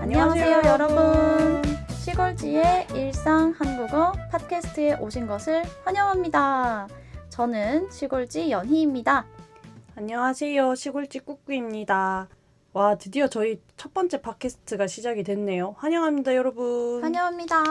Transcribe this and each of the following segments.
안녕하세요 여러분. 시골지의 일상 한국어 팟캐스트에 오신 것을 환영합니다. 저는 시골지 연희입니다. 안녕하세요. 시골지 꾸꾸입니다. 와, 드디어 저희 첫 번째 팟캐스트가 시작이 됐네요. 환영합니다, 여러분. 환영합니다.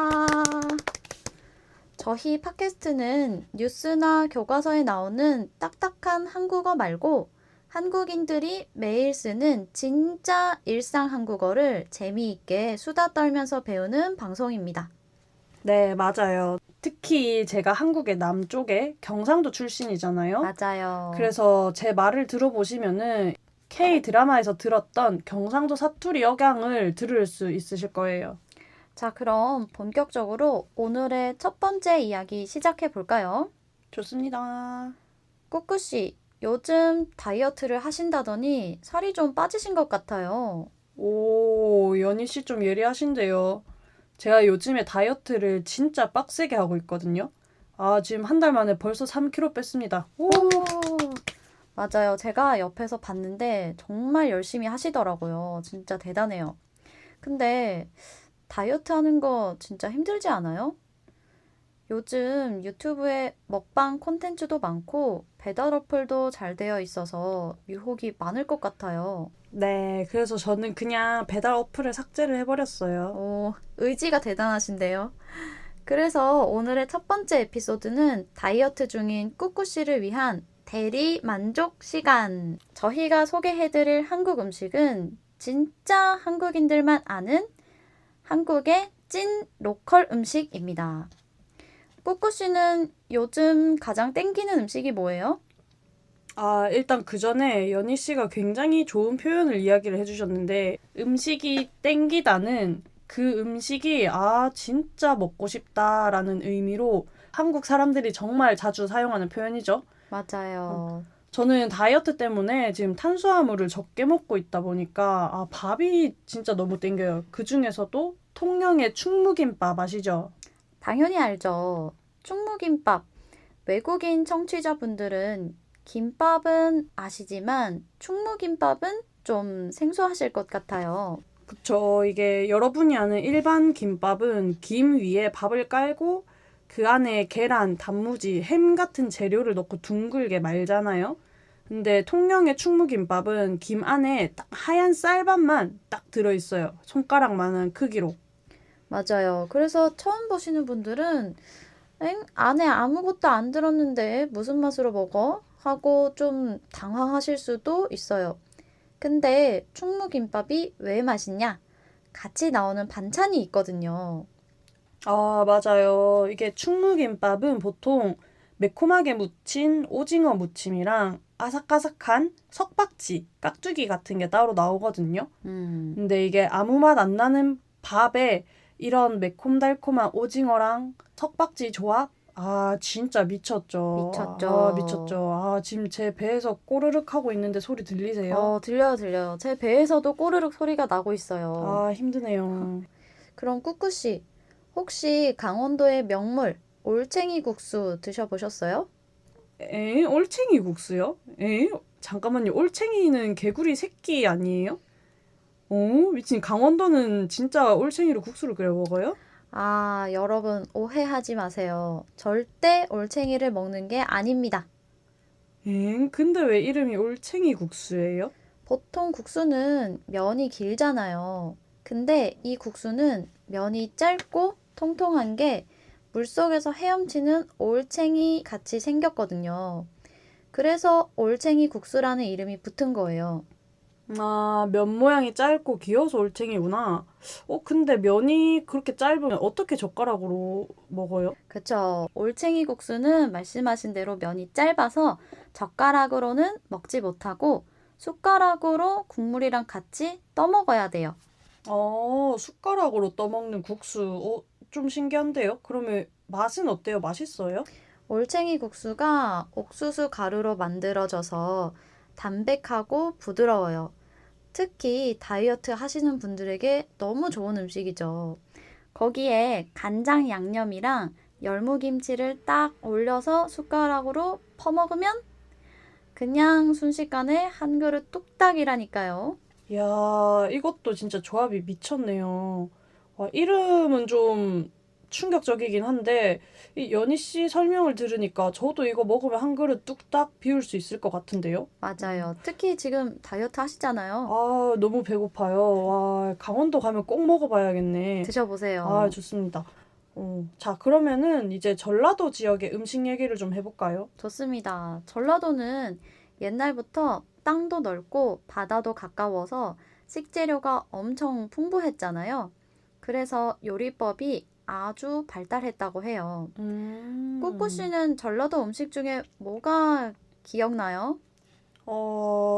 저희 팟캐스트는 뉴스나 교과서에 나오는 딱딱한 한국어 말고 한국인들이 매일 쓰는 진짜 일상 한국어를 재미있게 수다 떨면서 배우는 방송입니다. 네, 맞아요. 특히 제가 한국의 남쪽에 경상도 출신이잖아요. 맞아요. 그래서 제 말을 들어보시면은 K 드라마에서 들었던 경상도 사투리 억양을 들을 수 있으실 거예요. 자, 그럼 본격적으로 오늘의 첫 번째 이야기 시작해 볼까요? 좋습니다. 꾸꾸씨, 요즘 다이어트를 하신다더니 살이 좀 빠지신 것 같아요. 오, 연희 씨 좀 예리하신데요. 제가 요즘에 다이어트를 진짜 빡세게 하고 있거든요. 지금 한 달 만에 벌써 3kg 뺐습니다. 오! 맞아요. 제가 옆에서 봤는데 정말 열심히 하시더라고요. 진짜 대단해요. 근데 다이어트 하는 거 진짜 힘들지 않아요? 요즘 유튜브에 먹방 콘텐츠도 많고 배달 어플도 잘 되어 있어서 유혹이 많을 것 같아요. 네, 그래서 저는 그냥 배달 어플을 삭제를 해버렸어요. 오, 의지가 대단하신데요. 그래서 오늘의 첫 번째 에피소드는 다이어트 중인 꾸꾸씨를 위한 대리 만족 시간. 저희가 소개해드릴 한국 음식은 진짜 한국인들만 아는 한국의 찐 로컬 음식입니다. 꾸꾸씨는 요즘 가장 땡기는 음식이 뭐예요? 일단 그 전에 연희 씨가 굉장히 좋은 표현을 이야기를 해주셨는데, 음식이 땡기다는 그 음식이 진짜 먹고 싶다라는 의미로 한국 사람들이 정말 자주 사용하는 표현이죠. 맞아요. 저는 다이어트 때문에 지금 탄수화물을 적게 먹고 있다 보니까 밥이 진짜 너무 땡겨요. 그 중에서도 통영의 충무김밥 아시죠? 당연히 알죠. 충무김밥. 외국인 청취자분들은 김밥은 아시지만 충무김밥은 좀 생소하실 것 같아요. 그쵸. 이게 여러분이 아는 일반 김밥은 김 위에 밥을 깔고 그 안에 계란, 단무지, 햄 같은 재료를 넣고 둥글게 말잖아요. 근데 통영의 충무김밥은 김 안에 딱 하얀 쌀밥만 딱 들어있어요. 손가락만한 크기로. 맞아요. 그래서 처음 보시는 분들은 안에 아무것도 안 들었는데 무슨 맛으로 먹어? 하고 좀 당황하실 수도 있어요. 근데 충무김밥이 왜 맛있냐? 같이 나오는 반찬이 있거든요. 맞아요. 이게 충무김밥은 보통 매콤하게 무친 오징어 무침이랑 아삭아삭한 석박지, 깍두기 같은 게 따로 나오거든요. 근데 이게 아무 맛 안 나는 밥에 이런 매콤달콤한 오징어랑 석박지 조합? 진짜 미쳤죠. 미쳤죠. 미쳤죠. 지금 제 배에서 꼬르륵 하고 있는데 소리 들리세요? 들려요, 들려요. 제 배에서도 꼬르륵 소리가 나고 있어요. 힘드네요. 그럼 꾸꾸씨, 혹시 강원도의 명물 올챙이 국수 드셔보셨어요? 올챙이 국수요? 잠깐만요. 올챙이는 개구리 새끼 아니에요? 미친. 강원도는 진짜 올챙이로 국수를 끓여 먹어요? 여러분 오해하지 마세요. 절대 올챙이를 먹는 게 아닙니다. 근데 왜 이름이 올챙이 국수예요? 보통 국수는 면이 길잖아요. 근데 이 국수는 면이 짧고 통통한 게 물속에서 헤엄치는 올챙이 같이 생겼거든요. 그래서 올챙이 국수라는 이름이 붙은 거예요. 면 모양이 짧고 귀여워서 올챙이구나. 근데 면이 그렇게 짧으면 어떻게 젓가락으로 먹어요? 그쵸. 올챙이 국수는 말씀하신 대로 면이 짧아서 젓가락으로는 먹지 못하고 숟가락으로 국물이랑 같이 떠먹어야 돼요. 숟가락으로 떠먹는 국수. 좀 신기한데요? 그러면 맛은 어때요? 맛있어요? 올챙이 국수가 옥수수 가루로 만들어져서 담백하고 부드러워요. 특히 다이어트 하시는 분들에게 너무 좋은 음식이죠. 거기에 간장 양념이랑 열무김치를 딱 올려서 숟가락으로 퍼먹으면 그냥 순식간에 한 그릇 뚝딱이라니까요. 이야, 이것도 진짜 조합이 미쳤네요. 와, 이름은 좀 충격적이긴 한데, 이 연희 씨 설명을 들으니까 저도 이거 먹으면 한 그릇 뚝딱 비울 수 있을 것 같은데요? 맞아요. 특히 지금 다이어트 하시잖아요. 아, 너무 배고파요. 와, 강원도 가면 꼭 먹어봐야겠네. 아, 드셔보세요. 좋습니다. 자, 그러면은 이제 전라도 지역의 음식 얘기를 좀 해볼까요? 좋습니다. 전라도는 옛날부터 땅도 넓고 바다도 가까워서 식재료가 엄청 풍부했잖아요. 그래서 요리법이 아주 발달했다고 해요. 꾸꾸 음, 씨는 전라도 음식 중에 뭐가 기억나요?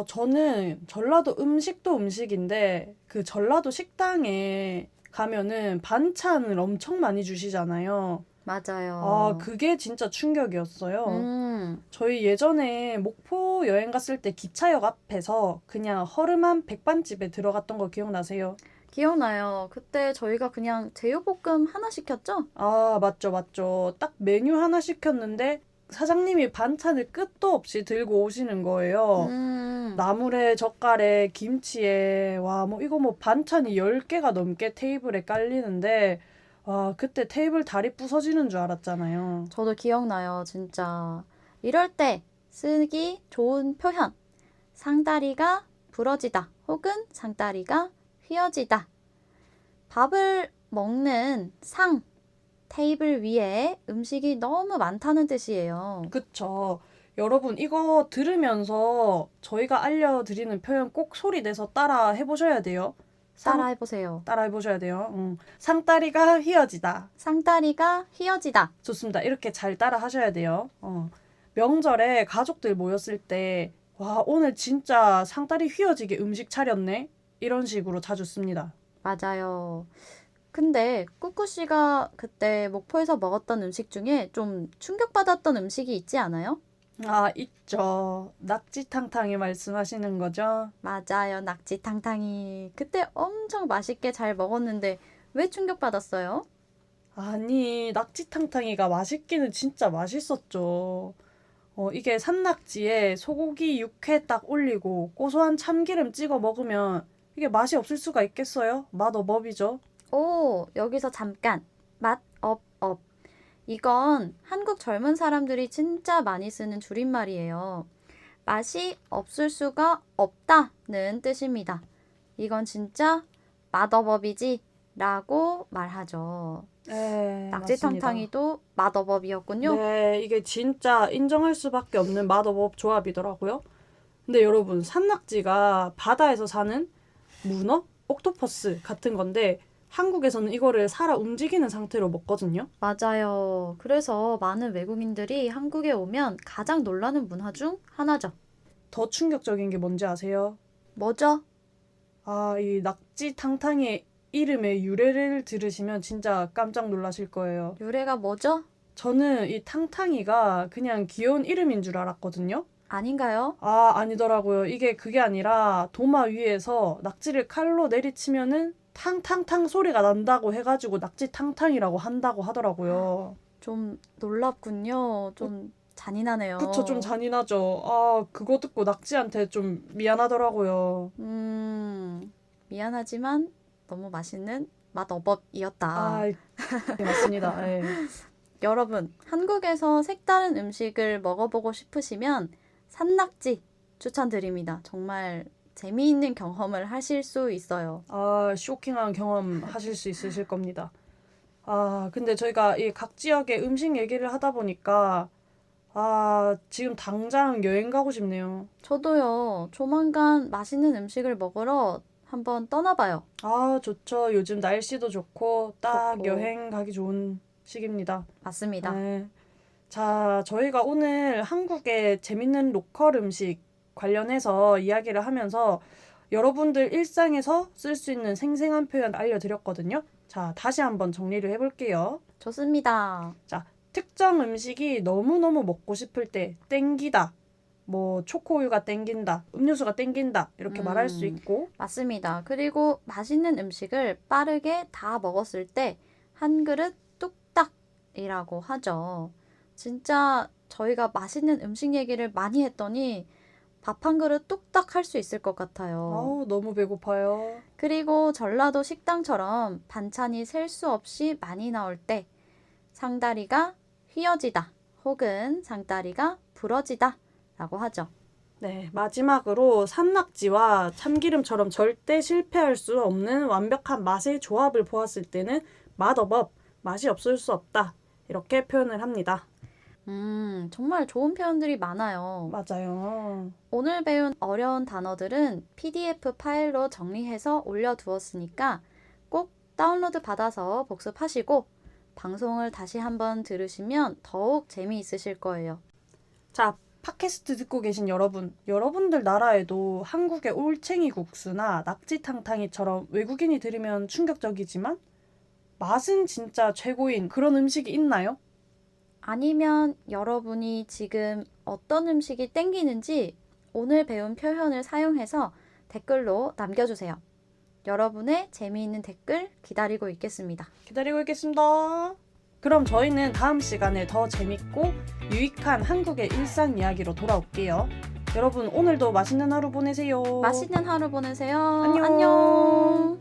저는 전라도 음식도 음식인데, 그 전라도 식당에 가면은 반찬을 엄청 많이 주시잖아요. 아, 맞아요. 그게 진짜 충격이었어요. 음, 저희 예전에 목포 여행 갔을 때 기차역 앞에서 그냥 허름한 백반집에 들어갔던 거 기억나세요? 기억나요. 그때 저희가 그냥 제육볶음 하나 시켰죠? 아, 맞죠, 맞죠. 딱 메뉴 하나 시켰는데 사장님이 반찬을 끝도 없이 들고 오시는 거예요. 음, 나물에, 젓갈에, 김치에, 와, 뭐, 이거 뭐 반찬이 10개가 넘게 테이블에 깔리는데, 와, 그때 테이블 다리 부서지는 줄 알았잖아요. 저도 기억나요, 진짜. 이럴 때 쓰기 좋은 표현. 상다리가 부러지다 혹은 상다리가 휘어지다. 밥을 먹는 상, 테이블 위에 음식이 너무 많다는 뜻이에요. 그쵸. 여러분, 이거 들으면서 저희가 알려드리는 표현 꼭 소리 내서 따라 해보셔야 돼요. 상, 따라해보세요. 따라 해보셔야 돼요. 상다리가 휘어지다. 상다리가 휘어지다. 좋습니다. 이렇게 잘 따라 하셔야 돼요. 명절에 가족들 모였을 때, 와, 오늘 진짜 상다리 휘어지게 음식 차렸네? 이런 식으로 자주 씁니다. 맞아요. 근데 꾸꾸 씨가 그때 목포에서 먹었던 음식 중에 좀 충격받았던 음식이 있지 않아요? 아, 있죠. 낙지탕탕이 말씀하시는 거죠? 맞아요. 낙지탕탕이. 그때 엄청 맛있게 잘 먹었는데 왜 충격받았어요? 아니, 낙지탕탕이가 맛있기는 진짜 맛있었죠. 이게 산낙지에 소고기 육회 딱 올리고 고소한 참기름 찍어 먹으면 이게 맛이 없을 수가 있겠어요? 맛어법이죠. 오, 여기서 잠깐. 맛, 업, 업. 이건 한국 젊은 사람들이 진짜 많이 쓰는 줄임말이에요. 맛이 없을 수가 없다는 뜻입니다. 이건 진짜 맛어법이지 라고 말하죠. 네, 맞습니다. 낙지탕탕이도 맛어법이었군요. 네, 이게 진짜 인정할 수밖에 없는 맛어법 조합이더라고요. 근데 여러분, 산낙지가 바다에서 사는 문어, 옥토퍼스 같은 건데 한국에서는 이거를 살아 움직이는 상태로 먹거든요. 맞아요. 그래서 많은 외국인들이 한국에 오면 가장 놀라는 문화 중 하나죠. 더 충격적인 게 뭔지 아세요? 뭐죠? 아, 이 낙지 탕탕이의 이름의 유래를 들으시면 진짜 깜짝 놀라실 거예요. 유래가 뭐죠? 저는 이 탕탕이가 그냥 귀여운 이름인 줄 알았거든요. 아닌가요? 아, 아니더라고요. 이게 그게 아니라 도마 위에서 낙지를 칼로 내리치면은 탕탕탕 소리가 난다고 해가지고 낙지 탕탕이라고 한다고 하더라고요. 좀 놀랍군요. 좀 그쵸, 좀 잔인하네요. 잔인하죠. 아, 그거 듣고 낙지한테 좀 미안하더라고요. 미안하지만 너무 맛있는 맛어법이었다. 아, 네, 맞습니다. 예. 여러분, 한국에서 색다른 음식을 먹어보고 싶으시면 산낙지 추천드립니다. 정말 재미있는 경험을 하실 수 있어요. 아, 쇼킹한 경험 하실 수 있으실 겁니다. 아, 근데 저희가 이 각 지역의 음식 얘기를 하다 보니까, 아, 지금 당장 여행 가고 싶네요. 저도요, 조만간 맛있는 음식을 먹으러 한번 떠나봐요. 아, 좋죠. 요즘 날씨도 좋고, 딱 좋고, 여행 가기 좋은 시기입니다. 맞습니다. 네. 자, 저희가 오늘 한국의 재밌는 로컬 음식 관련해서 이야기를 하면서 여러분들 일상에서 쓸 수 있는 생생한 표현 알려드렸거든요. 자, 다시 한번 정리를 해볼게요. 좋습니다. 자, 특정 음식이 너무너무 먹고 싶을 때 땡기다. 뭐 초코우유가 땡긴다. 음료수가 땡긴다. 이렇게 말할 수 음, 있고. 맞습니다. 그리고 맛있는 음식을 빠르게 다 먹었을 때 한 그릇 뚝딱이라고 하죠. 진짜 저희가 맛있는 음식 얘기를 많이 했더니 밥 한 그릇 뚝딱 할 수 있을 것 같아요. 아우, 너무 배고파요. 그리고 전라도 식당처럼 반찬이 셀 수 없이 많이 나올 때 상다리가 휘어지다 혹은 상다리가 부러지다 라고 하죠. 네, 마지막으로 산낙지와 참기름처럼 절대 실패할 수 없는 완벽한 맛의 조합을 보았을 때는 맛어법, 맛이 없을 수 없다. 이렇게 표현을 합니다. 정말 좋은 표현들이 많아요. 맞아요. 오늘 배운 어려운 단어들은 PDF 파일로 정리해서 올려두었으니까 꼭 다운로드 받아서 복습하시고 방송을 다시 한번 들으시면 더욱 재미있으실 거예요. 자, 팟캐스트 듣고 계신 여러분, 여러분들 나라에도 한국의 올챙이 국수나 낙지탕탕이처럼 외국인이 들으면 충격적이지만 맛은 진짜 최고인 그런 음식이 있나요? 아니면 여러분이 지금 어떤 음식이 땡기는지 오늘 배운 표현을 사용해서 댓글로 남겨주세요. 여러분의 재미있는 댓글 기다리고 있겠습니다. 기다리고 있겠습니다. 그럼 저희는 다음 시간에 더 재밌고 유익한 한국의 일상 이야기로 돌아올게요. 여러분 오늘도 맛있는 하루 보내세요. 맛있는 하루 보내세요. 안녕. 안녕.